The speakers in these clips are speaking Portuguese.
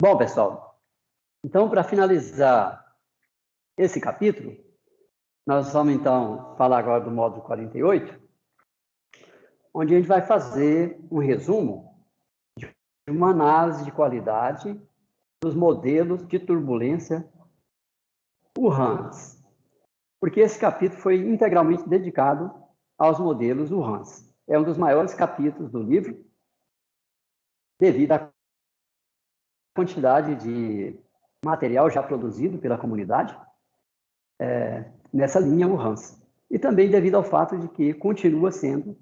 Bom, pessoal, então, para finalizar esse capítulo, nós vamos, então, falar agora do módulo 48, onde a gente vai fazer um resumo de uma análise de qualidade dos modelos de turbulência URANS, porque esse capítulo foi integralmente dedicado aos modelos URANS. É um dos maiores capítulos do livro, devido à quantidade de material já produzido pela comunidade nessa linha URANS. E também devido ao fato de que continua sendo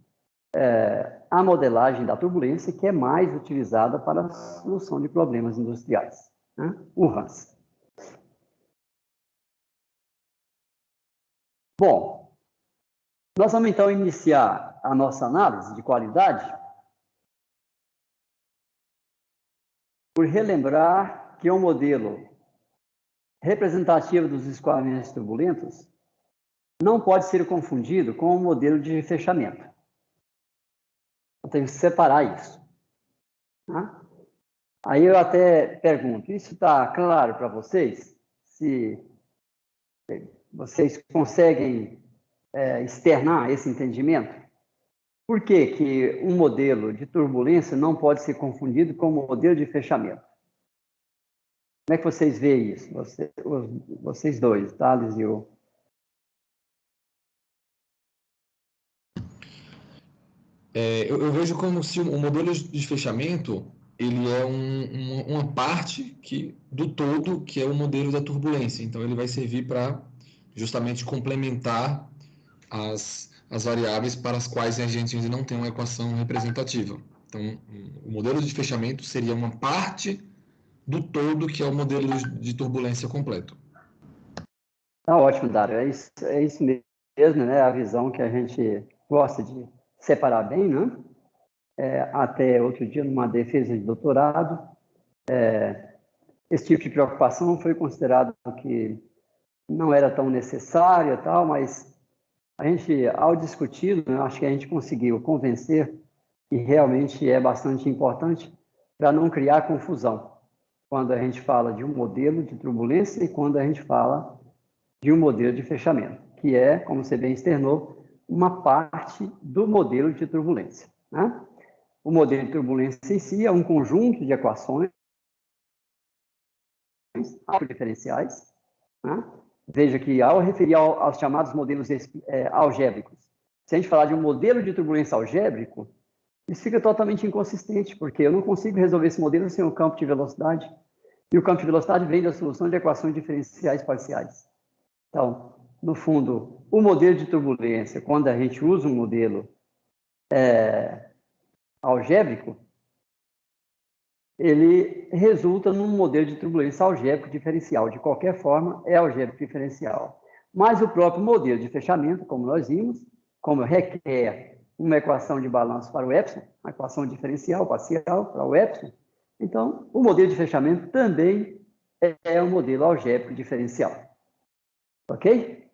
a modelagem da turbulência que é mais utilizada para a solução de problemas industriais, né? URANS. Bom, nós vamos então iniciar a nossa análise de qualidade por relembrar que um modelo representativo dos escoamentos turbulentos não pode ser confundido com um modelo de fechamento. Eu tenho que separar isso. Tá? Aí eu até pergunto, isso está claro para vocês? Se vocês conseguem externar esse entendimento? Por que que um modelo de turbulência não pode ser confundido com um modelo de fechamento? Como é que vocês veem isso? Vocês dois, Thales e eu. Eu vejo como se o modelo de fechamento ele é uma parte do todo que é o modelo da turbulência. Então, ele vai servir para justamente complementar as variáveis para as quais a gente ainda não tem uma equação representativa. Então, o modelo de fechamento seria uma parte do todo que é o modelo de turbulência completo. Tá ótimo, Dário. É isso mesmo, né? A visão que a gente gosta de separar bem, né? Até outro dia, numa defesa de doutorado, esse tipo de preocupação foi considerado que não era tão necessária, tal, mas a gente, ao discutir, né, acho que a gente conseguiu convencer que realmente é bastante importante para não criar confusão quando a gente fala de um modelo de turbulência e quando a gente fala de um modelo de fechamento, que é, como você bem externou, uma parte do modelo de turbulência, né? O modelo de turbulência em si é um conjunto de equações diferenciais, né? Veja que, ao referir aos chamados modelos algébricos, se a gente falar de um modelo de turbulência algébrico, isso fica totalmente inconsistente, porque eu não consigo resolver esse modelo sem o campo de velocidade, e o campo de velocidade vem da solução de equações diferenciais parciais. Então, no fundo, o modelo de turbulência, quando a gente usa um modelo algébrico, ele resulta num modelo de turbulência algébrico diferencial. De qualquer forma, é algébrico diferencial. Mas o próprio modelo de fechamento, como nós vimos, como requer uma equação de balanço para o epsilon, uma equação diferencial parcial para o epsilon, então, o modelo de fechamento também é um modelo algébrico diferencial. Ok?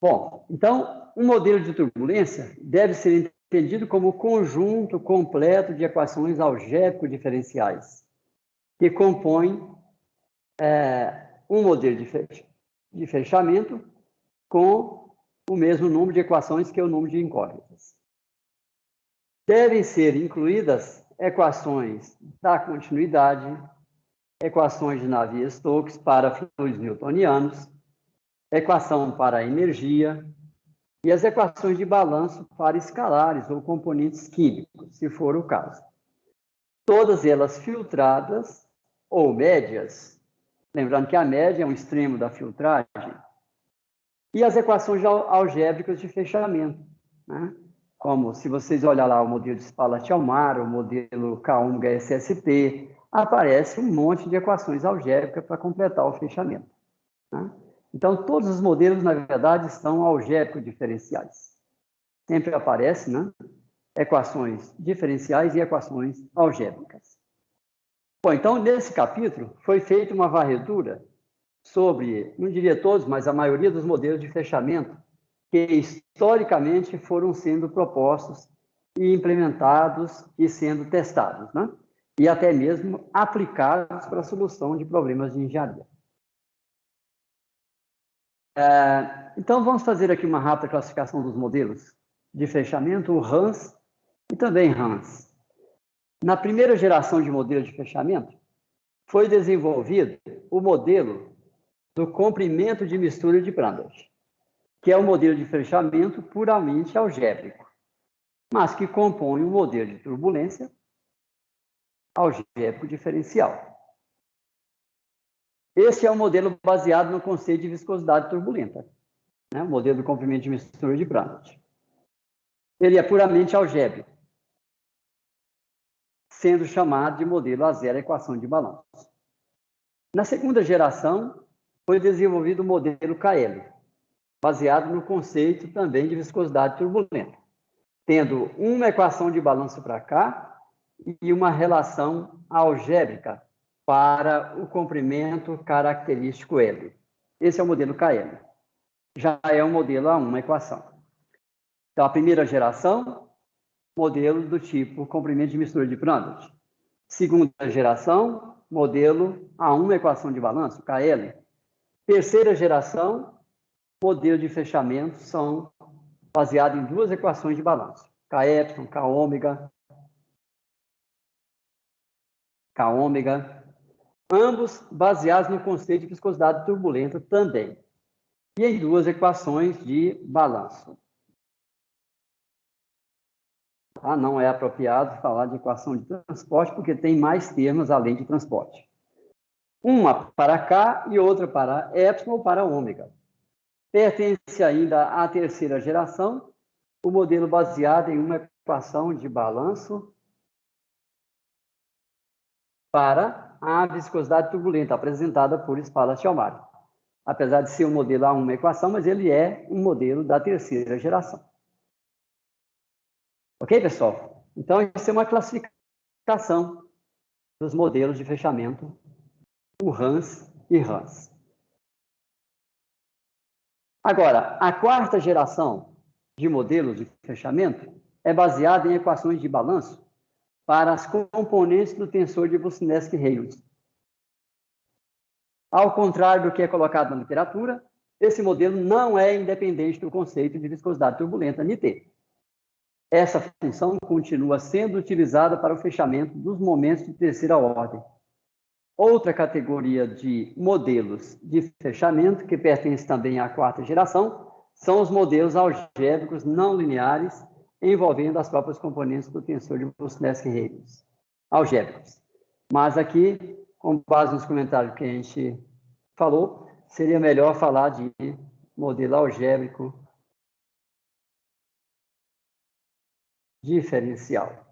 Bom, então, um modelo de turbulência deve ser entendido como o conjunto completo de equações algébrico-diferenciais que compõem um modelo de fechamento com o mesmo número de equações que é o número de incógnitas. Devem ser incluídas equações da continuidade, equações de Navier-Stokes para fluidos newtonianos, equação para a energia e as equações de balanço para escalares ou componentes químicos, se for o caso. Todas elas filtradas ou médias, lembrando que a média é um extremo da filtragem, e as equações algébricas de fechamento, né? Como se vocês olharem lá o modelo de Spalart-Yeoman, o modelo K1-HSSP, aparece um monte de equações algébricas para completar o fechamento, né? Então, todos os modelos, na verdade, são algébricos diferenciais. Sempre aparecem, né, equações diferenciais e equações algébricas. Bom, então, nesse capítulo, foi feita uma varredura sobre, não diria todos, mas a maioria dos modelos de fechamento que, historicamente, foram sendo propostos e implementados e sendo testados, né? e até mesmo aplicados para a solução de problemas de engenharia. Então, vamos fazer aqui uma rápida classificação dos modelos de fechamento, o Hans e também Hans. Na primeira geração de modelo de fechamento, foi desenvolvido o modelo do comprimento de mistura de Prandtl, que é um modelo de fechamento puramente algébrico, mas que compõe um modelo de turbulência algébrico diferencial. Esse é um modelo baseado no conceito de viscosidade turbulenta, né? O modelo do comprimento de mistura de Prandtl. Ele é puramente algébrico, sendo chamado de modelo a zero equação de balanço. Na segunda geração, foi desenvolvido o modelo KL, baseado no conceito também de viscosidade turbulenta, tendo uma equação de balanço para cá e uma relação algébrica para o comprimento característico L. Esse é o modelo KL. Já é um modelo a uma equação. Então, a primeira geração, modelo do tipo comprimento de mistura de Prandtl. Segunda geração, modelo a uma equação de balanço, KL. Terceira geração, modelo de fechamento são baseados em duas equações de balanço, Kε, Kω, ambos baseados no conceito de viscosidade turbulenta também, e em duas equações de balanço. Não é apropriado falar de equação de transporte, porque tem mais termos além de transporte. Uma para K e outra para ε ou para ômega. Pertence ainda à terceira geração, o modelo baseado em uma equação de balanço para a viscosidade turbulenta, apresentada por Spalart-Chalmary. Apesar de ser um modelo a uma equação, mas ele é um modelo da terceira geração. Ok, pessoal? Então, essa é uma classificação dos modelos de fechamento, o Hans e Hans. Agora, a quarta geração de modelos de fechamento é baseada em equações de balanço para as componentes do tensor de Boussinesq-Reynolds. Ao contrário do que é colocado na literatura, esse modelo não é independente do conceito de viscosidade turbulenta, NT. Essa função continua sendo utilizada para o fechamento dos momentos de terceira ordem. Outra categoria de modelos de fechamento, que pertence também à quarta geração, são os modelos algébricos não lineares, envolvendo as próprias componentes do tensor de Boussinesq-Reynolds. Algébricos. Mas aqui, com base nos comentários que a gente falou, seria melhor falar de modelo algébrico diferencial.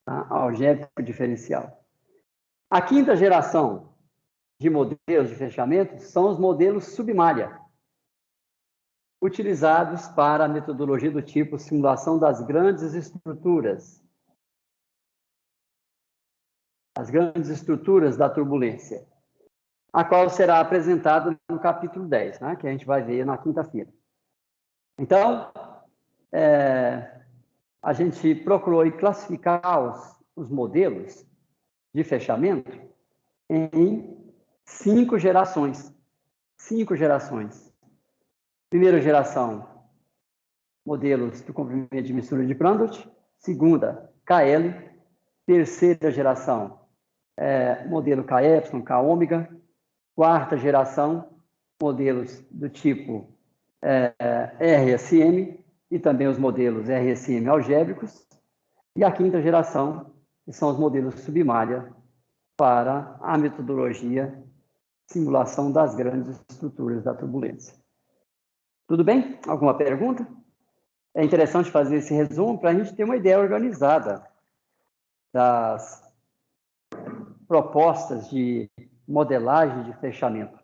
Tá? Algébrico diferencial. A quinta geração de modelos de fechamento são os modelos submalha, utilizados para a metodologia do tipo simulação das grandes estruturas. As grandes estruturas da turbulência, a qual será apresentada no capítulo 10, né, que a gente vai ver na quinta-feira. Então, a gente procurou classificar os modelos de fechamento em 5 gerações. 5 gerações. Primeira geração, modelos do comprimento de mistura de Prandtl. Segunda, KL. Terceira geração, modelo Kε, Kω. Quarta geração, modelos do tipo RSM e também os modelos RSM algébricos. E a quinta geração, que são os modelos submalha para a metodologia simulação das grandes estruturas da turbulência. Tudo bem? Alguma pergunta? É interessante fazer esse resumo para a gente ter uma ideia organizada das propostas de modelagem de fechamento.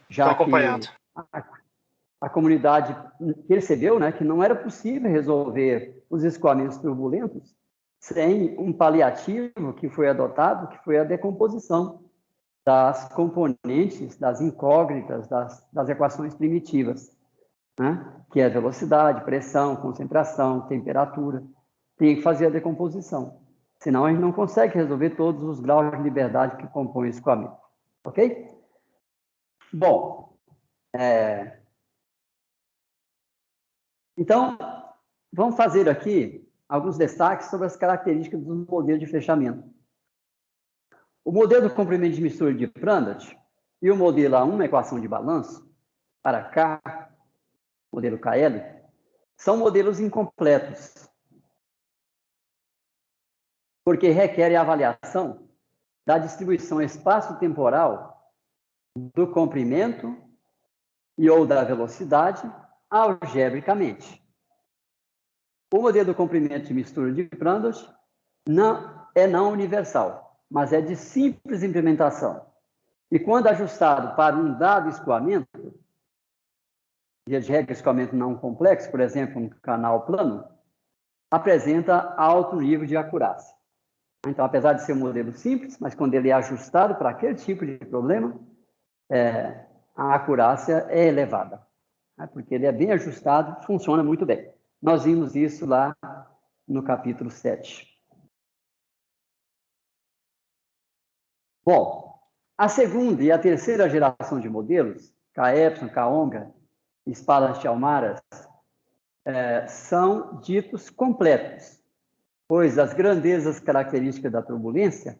Já que a comunidade percebeu, né, que não era possível resolver os escoamentos turbulentos sem um paliativo que foi adotado, que foi a decomposição das componentes, das incógnitas, das equações primitivas, né, que é velocidade, pressão, concentração, temperatura. Tem que fazer a decomposição. Senão a gente não consegue resolver todos os graus de liberdade que compõem o escoamento. Ok? Bom, então, vamos fazer aqui alguns destaques sobre as características do modelo de fechamento. O modelo do comprimento de mistura de Prandtl e o modelo A1, uma equação de balanço, para K, modelo KL, são modelos incompletos, porque requerem a avaliação da distribuição espaço-temporal do comprimento e ou da velocidade algebricamente. O modelo do comprimento de mistura de Prandtl não universal, mas é de simples implementação. E quando ajustado para um dado escoamento, via de regra, escoamento não complexo, por exemplo, um canal plano, apresenta alto nível de acurácia. Então, apesar de ser um modelo simples, mas quando ele é ajustado para aquele tipo de problema, a acurácia é elevada, né? Porque ele é bem ajustado, funciona muito bem. Nós vimos isso lá no capítulo 7. Bom, a segunda e a terceira geração de modelos, K-Epsilon, K-Omega e Spalart-Chalmaras, são ditos completos, pois as grandezas características da turbulência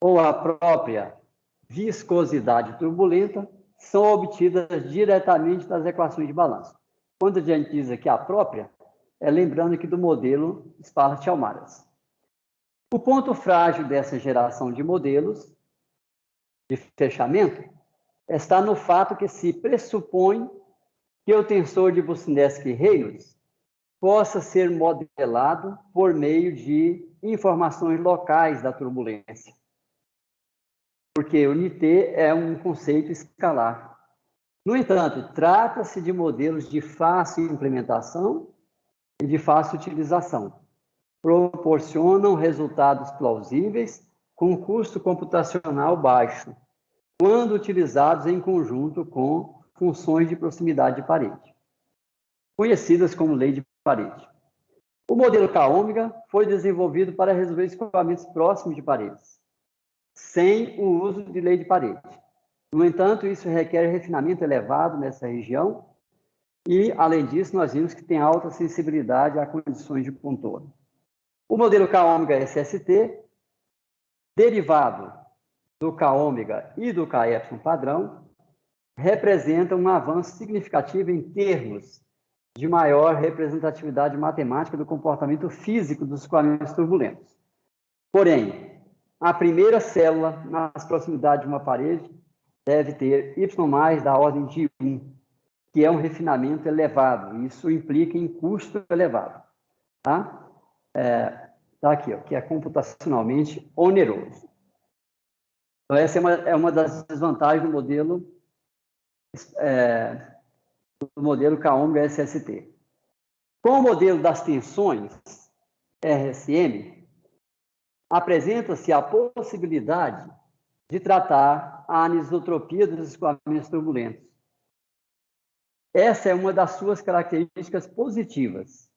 ou a própria viscosidade turbulenta são obtidas diretamente das equações de balanço. Quando a gente diz aqui a própria, lembrando aqui do modelo Spalart-Chalmaras. O ponto frágil dessa geração de modelos de fechamento está no fato que se pressupõe que o tensor de Boussinesq-Reynolds possa ser modelado por meio de informações locais da turbulência. Porque o NT é um conceito escalar. No entanto, trata-se de modelos de fácil implementação e de fácil utilização. Proporcionam resultados plausíveis com custo computacional baixo, quando utilizados em conjunto com funções de proximidade de parede, conhecidas como lei de parede. O modelo K-ômega foi desenvolvido para resolver escoamentos próximos de paredes, sem o uso de lei de parede. No entanto, isso requer refinamento elevado nessa região e, além disso, nós vimos que tem alta sensibilidade a condições de contorno. O modelo K-ômega SST, derivado do K-ômega e do K-epsilon padrão, representa um avanço significativo em termos de maior representatividade matemática do comportamento físico dos escoamentos turbulentos. Porém, a primeira célula nas proximidades de uma parede deve ter Y da ordem de 1, que é um refinamento elevado. Isso implica em custo elevado. Tá? Tá aqui, ó, que é computacionalmente oneroso. Então, essa é uma das desvantagens do modelo K-ômega SST. Com o modelo das tensões, RSM, apresenta-se a possibilidade de tratar a anisotropia dos escoamentos turbulentos. Essa é uma das suas características positivas,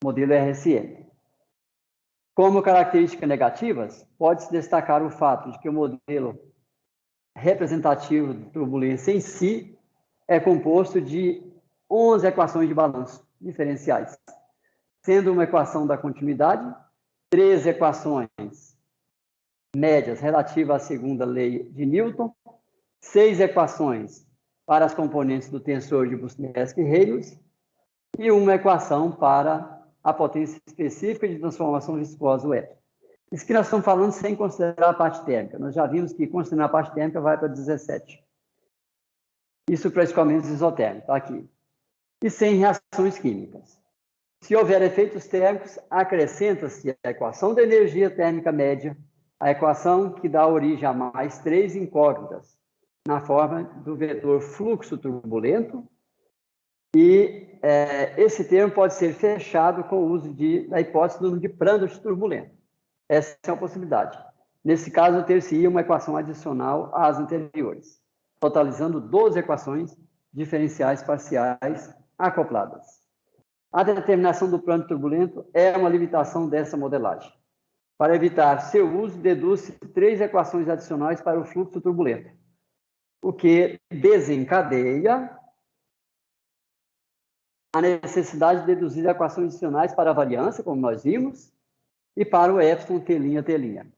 modelo RSM. Como características negativas, pode-se destacar o fato de que o modelo representativo de turbulência em si é composto de 11 equações de balanço diferenciais, sendo uma equação da continuidade, 3 equações médias relativas à segunda lei de Newton, 6 equações para as componentes do tensor de Boussinesq-Reynolds e uma equação para a potência específica de transformação viscosa web. Isso que nós estamos falando sem considerar a parte térmica. Nós já vimos que considerar a parte térmica vai para 17. Isso para escoamentos isotérmicos, está aqui. E sem reações químicas. Se houver efeitos térmicos, acrescenta-se a equação da energia térmica média, a equação que dá origem a mais 3 incógnitas, na forma do vetor fluxo turbulento, e esse termo pode ser fechado com o uso da hipótese do número de Prandtl turbulento. Essa é uma possibilidade. Nesse caso, ter-se-ia uma equação adicional às anteriores, totalizando 12 equações diferenciais parciais acopladas. A determinação do Prandtl turbulento é uma limitação dessa modelagem. Para evitar seu uso, deduz-se 3 equações adicionais para o fluxo turbulento, o que desencadeia a necessidade de deduzir equações adicionais para a variância, como nós vimos, e para o epsilon T'.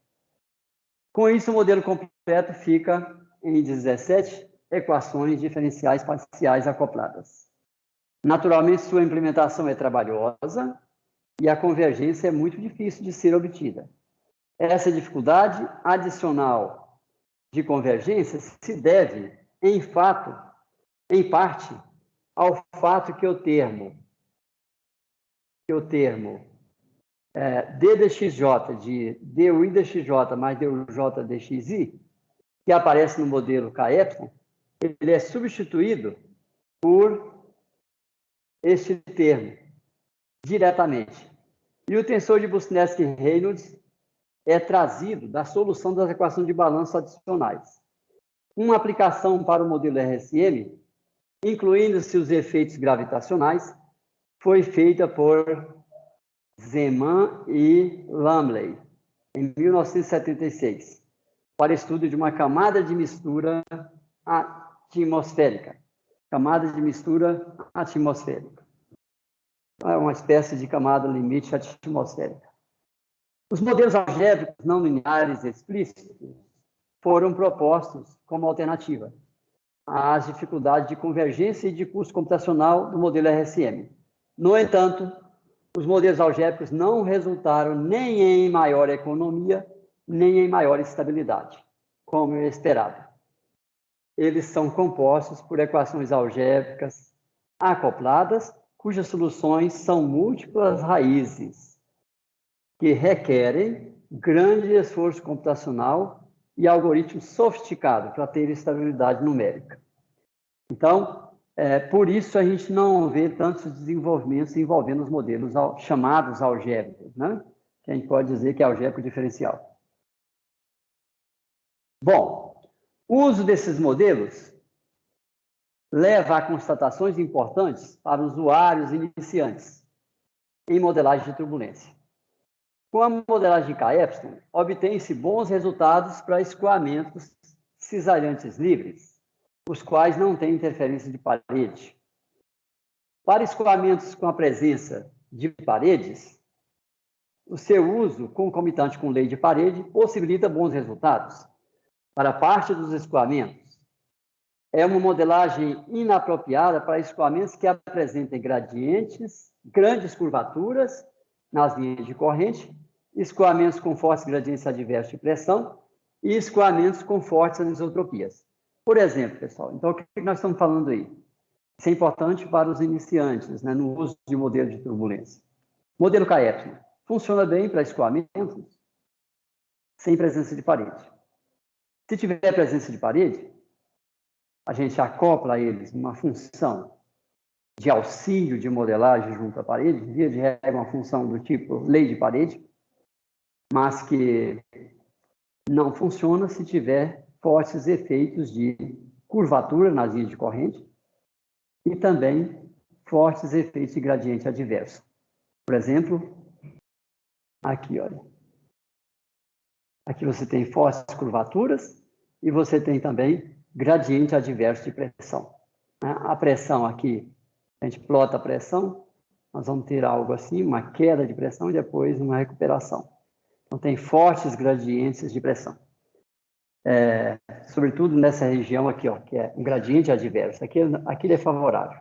Com isso, o modelo completo fica em 17 equações diferenciais parciais acopladas. Naturalmente, sua implementação é trabalhosa e a convergência é muito difícil de ser obtida. Essa dificuldade adicional de convergência se deve, em parte, ao fato que o termo d dxj de dui dxj mais duj dxi, que aparece no modelo K-epsilon, ele é substituído por este termo diretamente. E o tensor de Busnetsky-Reynolds é trazido da solução das equações de balanço adicionais. Uma aplicação para o modelo RSM, incluindo-se os efeitos gravitacionais, foi feita por Zeeman e Lumley, em 1976, para estudo de uma camada de mistura atmosférica. Camada de mistura atmosférica. É uma espécie de camada limite atmosférica. Os modelos algébricos não lineares explícitos foram propostos como alternativa às dificuldades de convergência e de custo computacional do modelo RSM. No entanto, os modelos algébricos não resultaram nem em maior economia, nem em maior estabilidade, como é esperado. Eles são compostos por equações algébricas acopladas, cujas soluções são múltiplas raízes, que requerem grande esforço computacional e algoritmos sofisticados para ter estabilidade numérica. Então, por isso a gente não vê tantos desenvolvimentos envolvendo os modelos chamados algébricos, né? Que a gente pode dizer que é algébrico diferencial. Bom, o uso desses modelos leva a constatações importantes para usuários iniciantes em modelagem de turbulência. Com a modelagem K-epsilon, obtém-se bons resultados para escoamentos cisalhantes livres, os quais não têm interferência de parede. Para escoamentos com a presença de paredes, o seu uso concomitante com lei de parede possibilita bons resultados. Para parte dos escoamentos, é uma modelagem inapropriada para escoamentos que apresentem gradientes, grandes curvaturas nas linhas de corrente, escoamentos com fortes gradientes adversos de pressão e escoamentos com fortes anisotropias. Por exemplo, pessoal, então o que nós estamos falando aí? Isso é importante para os iniciantes, né, no uso de modelo de turbulência. Modelo K-epsilon funciona bem para escoamentos sem presença de parede. Se tiver presença de parede, a gente acopla eles numa função de auxílio de modelagem junto à parede, via de regra uma função do tipo lei de parede, mas que não funciona se tiver fortes efeitos de curvatura nas linhas de corrente e também fortes efeitos de gradiente adverso. Por exemplo, aqui, olha. Aqui você tem fortes curvaturas e você tem também gradiente adverso de pressão. A pressão aqui, a gente plota a pressão, nós vamos ter algo assim, uma queda de pressão e depois uma recuperação. Então, tem fortes gradientes de pressão. Sobretudo nessa região aqui, ó, que é um gradiente adverso. Aqui ele é favorável.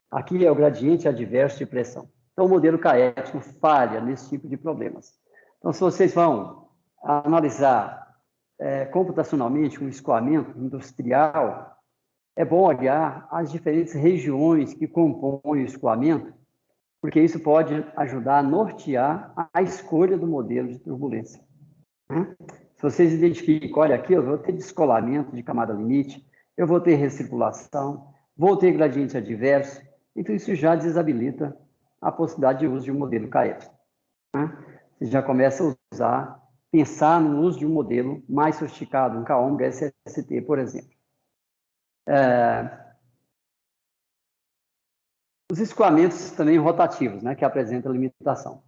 Aqui é o gradiente adverso de pressão. Então, o modelo K-epsilon falha nesse tipo de problemas. Então, se vocês vão analisar computacionalmente um escoamento industrial, é bom olhar as diferentes regiões que compõem o escoamento, porque isso pode ajudar a nortear a escolha do modelo de turbulência. Né? Se vocês identificam, olha aqui, eu vou ter descolamento de camada limite, eu vou ter recirculação, vou ter gradiente adverso, então isso já desabilita a possibilidade de uso de um modelo K-epsilon. Né? Você já começa a pensar no uso de um modelo mais sofisticado, um K-OMEGA SST, por exemplo. Os escoamentos também rotativos, né, que apresentam limitação.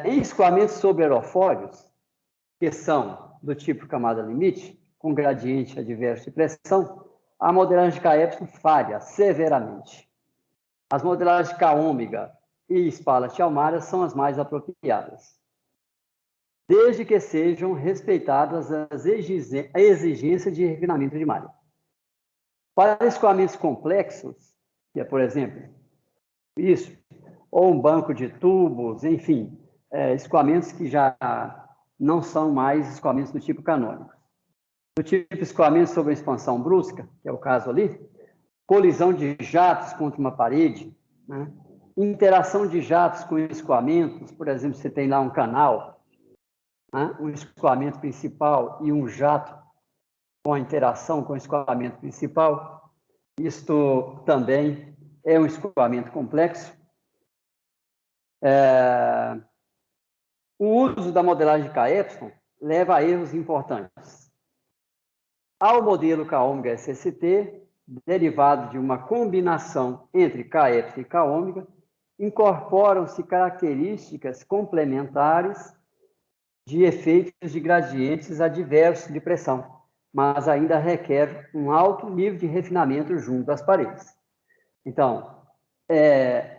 Em escoamentos sobre aerofólios, que são do tipo camada limite, com gradiente adverso de pressão, a modelagem K-epsilon falha severamente. As modelagens K-ômega e Spalart-Almayer são as mais apropriadas, desde que sejam respeitadas as exigências de refinamento de malha. Para escoamentos complexos, que é, por exemplo, isso, ou um banco de tubos, enfim, escoamentos que já não são mais escoamentos do tipo canônico. Do tipo escoamento sobre expansão brusca, que é o caso ali, colisão de jatos contra uma parede, né? Interação de jatos com escoamentos, por exemplo, você tem lá um canal, né? Um escoamento principal e um jato com a interação com o escoamento principal. Isto também é um escoamento complexo. O uso da modelagem K-epsilon leva a erros importantes. Ao modelo K-ômega SST, derivado de uma combinação entre K-epsilon e K-ômega, incorporam-se características complementares de efeitos de gradientes adversos de pressão, mas ainda requer um alto nível de refinamento junto às paredes. Então,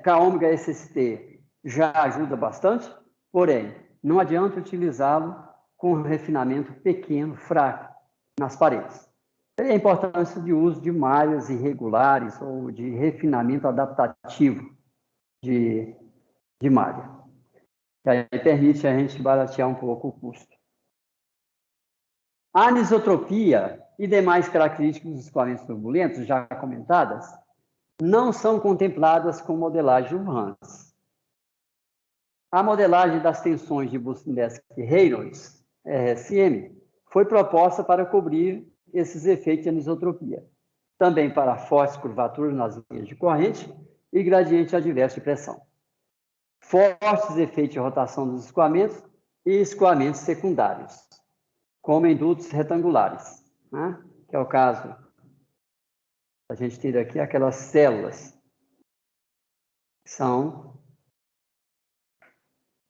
K-ômega SST já ajuda bastante, porém, não adianta utilizá-lo com refinamento pequeno, fraco, nas paredes. Tem a importância de uso de malhas irregulares ou de refinamento adaptativo de malha. Que aí permite a gente baratear um pouco o custo. A anisotropia e demais características dos escoamentos turbulentos, já comentadas, não são contempladas com modelagem Hans. A modelagem das tensões de Bussendesky-Reynolds, RSM, foi proposta para cobrir esses efeitos de anisotropia, também para fortes curvaturas nas linhas de corrente e gradiente adverso de pressão, fortes efeitos de rotação dos escoamentos e escoamentos secundários, como em dutos retangulares, né? Que é o caso, a gente tem aqui aquelas células, que são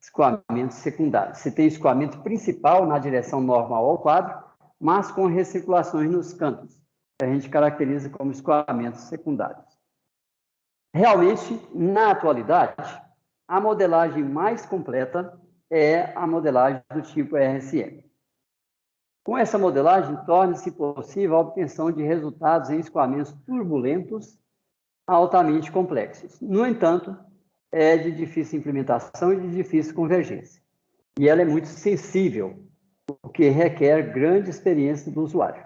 escoamentos secundários. Você tem escoamento principal na direção normal ao quadro, mas com recirculações nos cantos, que a gente caracteriza como escoamentos secundários. Realmente, na atualidade, a modelagem mais completa é a modelagem do tipo RSM. Com essa modelagem, torna-se possível a obtenção de resultados em escoamentos turbulentos altamente complexos. No entanto, é de difícil implementação e de difícil convergência. E ela é muito sensível, o que requer grande experiência do usuário.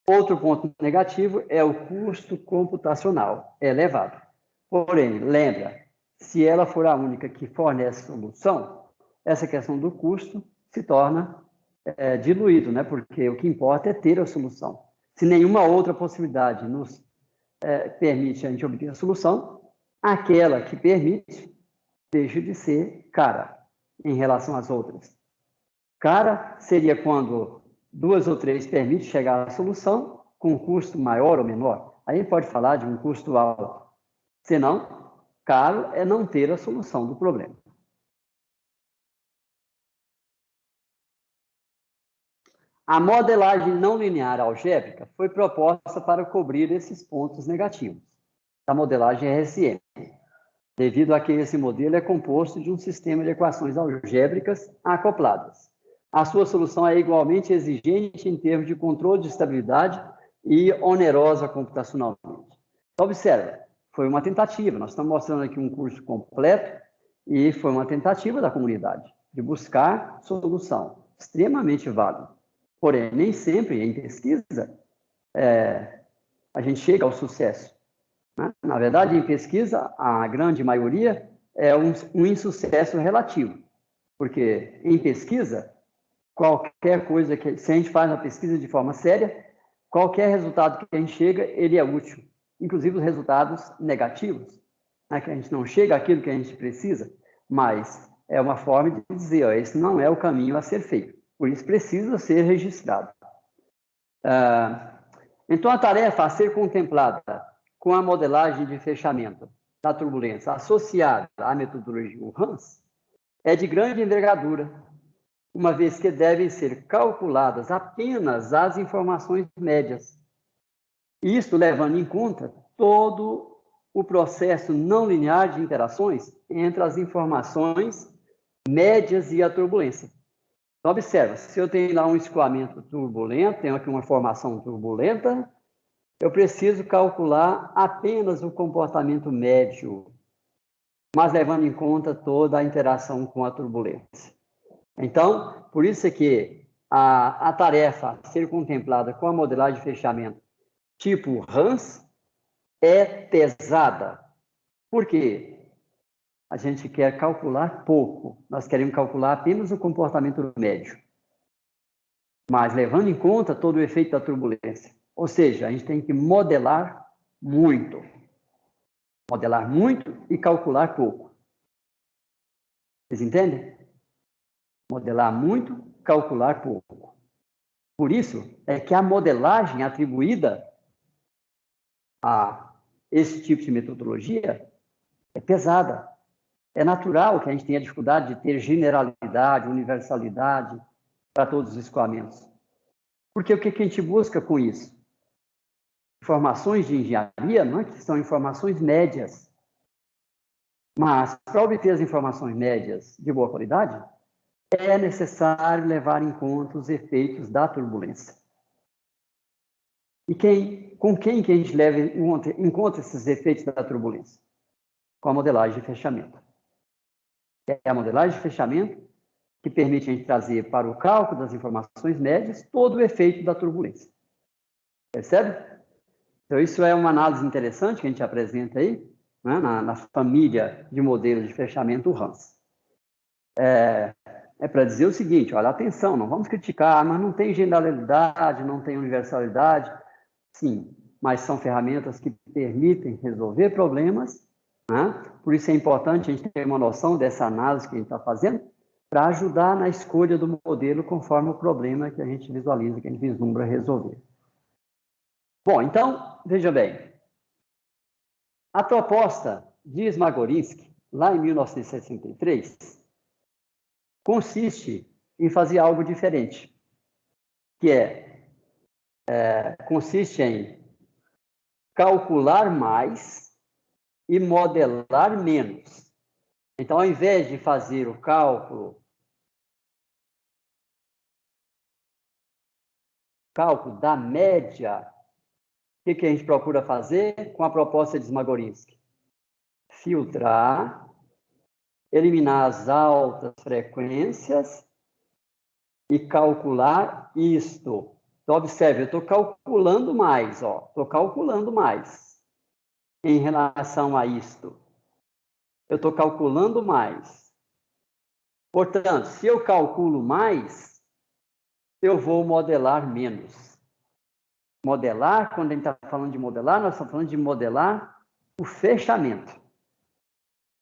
Outro ponto negativo é o custo computacional, é elevado. Porém, lembra, se ela for a única que fornece solução, essa questão do custo se torna diluído, né? Porque o que importa é ter a solução. Se nenhuma outra possibilidade nos permite a gente obter a solução, aquela que permite deixa de ser cara em relação às outras. Cara seria quando 2 ou 3 permite chegar à solução com um custo maior ou menor. Aí pode falar de um custo alto. Senão, caro é não ter a solução do problema. A modelagem não linear algébrica foi proposta para cobrir esses pontos negativos da modelagem RSM, devido a que esse modelo é composto de um sistema de equações algébricas acopladas. A sua solução é igualmente exigente em termos de controle de estabilidade e onerosa computacionalmente. Então, observa, foi uma tentativa. Nós estamos mostrando aqui um curso completo e foi uma tentativa da comunidade de buscar solução extremamente válida. Porém, nem sempre em pesquisa a gente chega ao sucesso. Né? Na verdade, em pesquisa, a grande maioria é um insucesso relativo. Porque em pesquisa, qualquer coisa que se a gente faz uma pesquisa de forma séria, qualquer resultado que a gente chega, ele é útil. Inclusive os resultados negativos, né? Que a gente não chega àquilo que a gente precisa, mas é uma forma de dizer, ó, esse não é o caminho a ser feito. Por isso precisa ser registrado. Então, a tarefa a ser contemplada com a modelagem de fechamento da turbulência associada à metodologia Hans é de grande envergadura, uma vez que devem ser calculadas apenas as informações médias. Isto levando em conta todo o processo não linear de interações entre as informações médias e a turbulência. Então, observa, se eu tenho lá um escoamento turbulento, tenho aqui uma formação turbulenta, eu preciso calcular apenas o comportamento médio, mas levando em conta toda a interação com a turbulência. Então, por isso é que a tarefa a ser contemplada com a modelagem de fechamento tipo Hans é pesada. Por quê? A gente quer calcular pouco, nós queremos calcular apenas o comportamento médio, mas levando em conta todo o efeito da turbulência. Ou seja, a gente tem que modelar muito e calcular pouco. Vocês entendem? Modelar muito, calcular pouco. Por isso é que a modelagem atribuída a esse tipo de metodologia é pesada. É natural que a gente tenha dificuldade de ter generalidade, universalidade para todos os escoamentos. Porque o que a gente busca com isso? Informações de engenharia, não é que são informações médias. Mas, para obter as informações médias de boa qualidade, é necessário levar em conta os efeitos da turbulência. E com quem que a gente leva em conta esses efeitos da turbulência? Com a modelagem de fechamento. É a modelagem de fechamento que permite a gente trazer para o cálculo das informações médias todo o efeito da turbulência. Percebe? Então, isso é uma análise interessante que a gente apresenta aí, né, na família de modelos de fechamento Hans. É para dizer o seguinte, olha, atenção, não vamos criticar, mas não tem generalidade, não tem universalidade. Sim, mas são ferramentas que permitem resolver problemas, né? Por isso é importante a gente ter uma noção dessa análise que a gente está fazendo, para ajudar na escolha do modelo conforme o problema que a gente visualiza, que a gente vislumbra resolver. Bom, então, veja bem, a proposta de Smagorinsky, lá em 1963, consiste em fazer algo diferente, que consiste em calcular mais e modelar menos. Então, ao invés de fazer o cálculo da média, o que a gente procura fazer com a proposta de Smagorinsky? Filtrar, eliminar as altas frequências e calcular isto. Então, observe, eu estou calculando mais, estou calculando mais em relação a isto. Eu estou calculando mais. Portanto, se eu calculo mais, eu vou modelar menos. Modelar, quando a gente está falando de modelar, nós estamos falando de modelar o fechamento.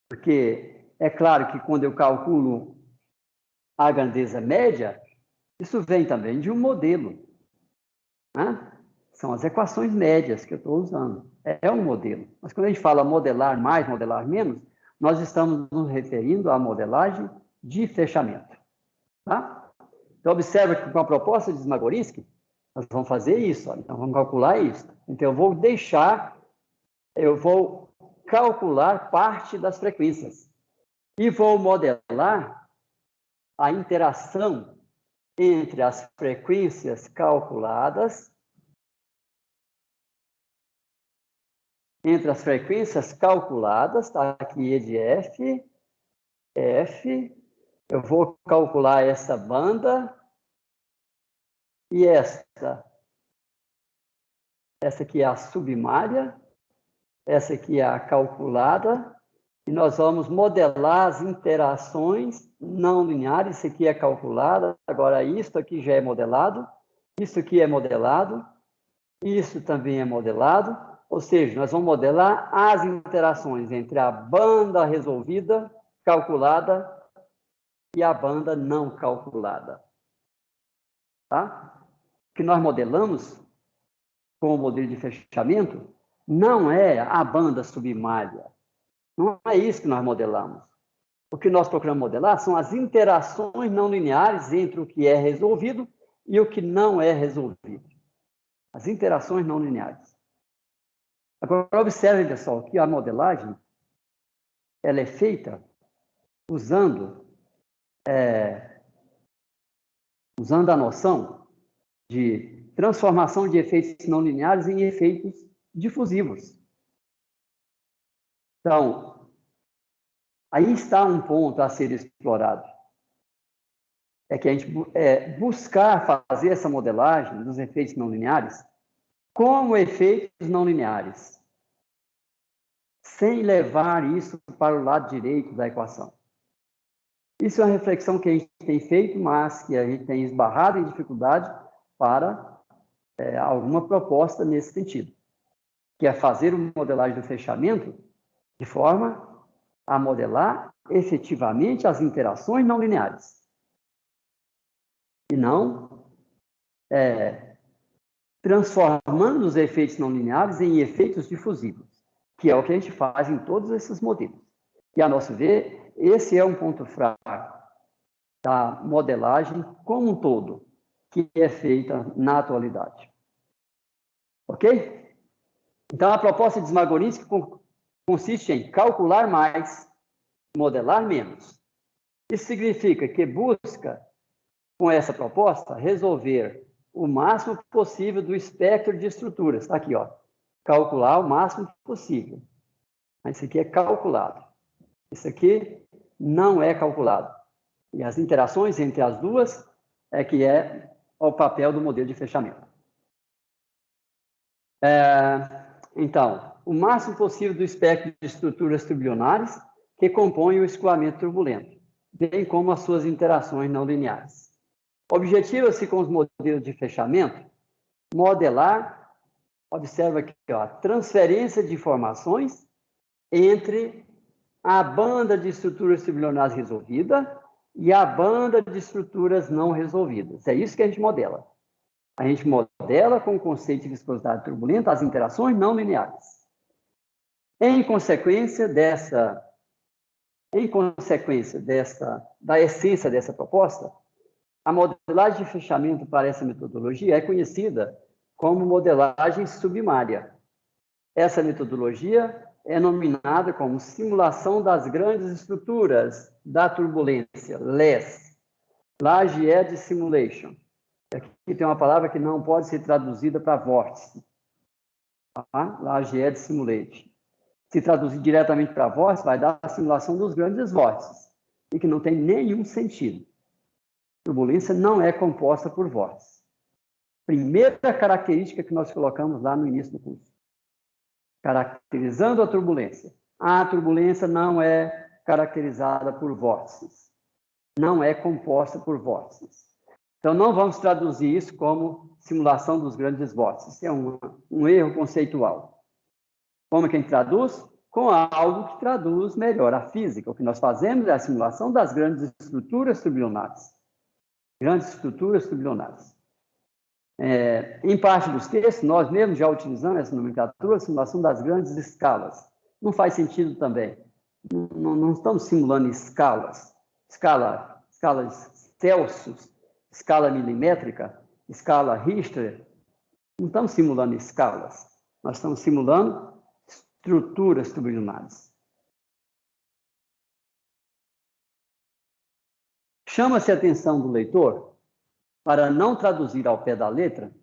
Porque é claro que quando eu calculo a grandeza média, isso vem também de um modelo, né? São as equações médias que eu estou usando. É um modelo. Mas quando a gente fala modelar mais, modelar menos, nós estamos nos referindo à modelagem de fechamento. Tá? Então, observa que com a proposta de Smagorinsky, nós vamos fazer isso. Então, vamos calcular isso. Então, eu vou calcular parte das frequências e vou modelar a interação entre as frequências calculadas, tá aqui E de F, eu vou calcular essa banda e essa aqui é a submária, essa aqui é a calculada, e nós vamos modelar as interações não lineares. Isso aqui é calculada, agora isso aqui já é modelado, isso aqui é modelado, isso também é modelado, ou seja, nós vamos modelar as interações entre a banda resolvida, calculada, e a banda não calculada. Tá? O que nós modelamos com o modelo de fechamento não é a banda submária. Não é isso que nós modelamos. O que nós procuramos modelar são as interações não lineares entre o que é resolvido e o que não é resolvido. As interações não lineares. Agora, observe, pessoal, que a modelagem ela é feita usando a noção de transformação de efeitos não lineares em efeitos difusivos. Então, aí está um ponto a ser explorado. É que a gente buscar fazer essa modelagem dos efeitos não lineares como efeitos não lineares, sem levar isso para o lado direito da equação. Isso é uma reflexão que a gente tem feito, mas que a gente tem esbarrado em dificuldade para alguma proposta nesse sentido, que é fazer uma modelagem do fechamento de forma a modelar efetivamente as interações não lineares. E não transformando os efeitos não lineares em efeitos difusivos, que é o que a gente faz em todos esses modelos. E, a nosso ver, esse é um ponto fraco da modelagem como um todo, que é feita na atualidade. Ok? Então, a proposta de Smagorinsky consiste em calcular mais, modelar menos. Isso significa que busca, com essa proposta, resolver o máximo possível do espectro de estruturas. Está aqui, ó. Calcular o máximo possível. Isso aqui é calculado. Isso aqui não é calculado. E as interações entre as duas é que é o papel do modelo de fechamento. Então, o máximo possível do espectro de estruturas turbulionares que compõem o escoamento turbulento, bem como as suas interações não lineares. Objetiva-se com os modelos de fechamento modelar, observa aqui, ó, a transferência de informações entre a banda de estruturas turbulionares resolvida e a banda de estruturas não resolvidas. É isso que a gente modela. A gente modela com o conceito de viscosidade turbulenta as interações não lineares. Em consequência da essência dessa proposta, a modelagem de fechamento para essa metodologia é conhecida como modelagem submária. Essa metodologia é nominada como simulação das grandes estruturas da turbulência, LES, Large Edge Simulation. Aqui tem uma palavra que não pode ser traduzida para vórtice. Tá? Large Edge Simulation. Se traduzir diretamente para vórtice, vai dar a simulação dos grandes vórtices, e que não tem nenhum sentido. Turbulência não é composta por vórtices. Primeira característica que nós colocamos lá no início do curso. Caracterizando a turbulência. A turbulência não é caracterizada por vórtices. Não é composta por vórtices. Então, não vamos traduzir isso como simulação dos grandes vórtices. É um erro conceitual. Como que a gente traduz? Com algo que traduz melhor a física. O que nós fazemos é a simulação das grandes estruturas turbulionares. Grandes estruturas turbulionares. Em parte dos textos, nós mesmos já utilizamos essa nomenclatura, a simulação das grandes escalas. Não faz sentido também. Não estamos simulando escalas. Escalas Celsius, escala milimétrica, escala Richter. Não estamos simulando escalas. Nós estamos simulando estruturas turbulionares. Chama-se a atenção do leitor para não traduzir ao pé da letra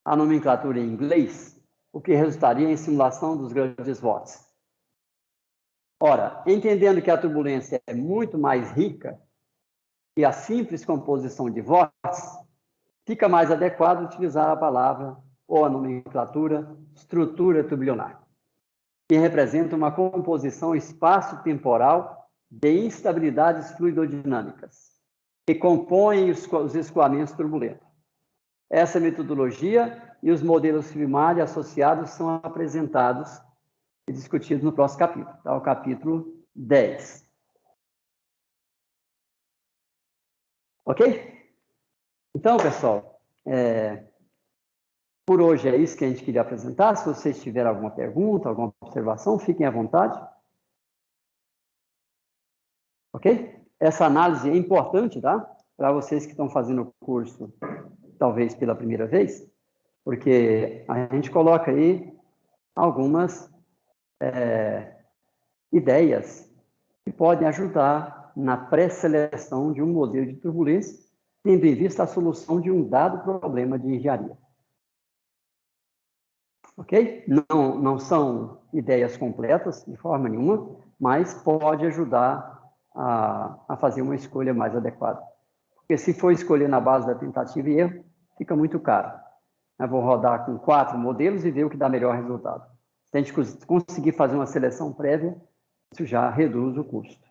a nomenclatura em inglês, o que resultaria em simulação dos grandes vórtices. Ora, entendendo que a turbulência é muito mais rica que a simples composição de vórtices, fica mais adequado utilizar a palavra ou a nomenclatura estrutura turbulionar, que representa uma composição espaço-temporal de instabilidades fluidodinâmicas, que compõem os escoamentos turbulentos. Essa metodologia e os modelos primários associados são apresentados e discutidos no próximo capítulo, tá? O capítulo 10. Ok? Então, pessoal, por hoje é isso que a gente queria apresentar. Se vocês tiverem alguma pergunta, alguma observação, fiquem à vontade. Ok? Essa análise é importante, tá? Para vocês que estão fazendo o curso, talvez pela primeira vez, porque a gente coloca aí algumas ideias que podem ajudar na pré-seleção de um modelo de turbulência, tendo em vista a solução de um dado problema de engenharia. Ok? Não são ideias completas, de forma nenhuma, mas pode ajudar a fazer uma escolha mais adequada. Porque se for escolher na base da tentativa e erro, fica muito caro. Eu vou rodar com 4 modelos e ver o que dá melhor resultado. Se a gente conseguir fazer uma seleção prévia, isso já reduz o custo.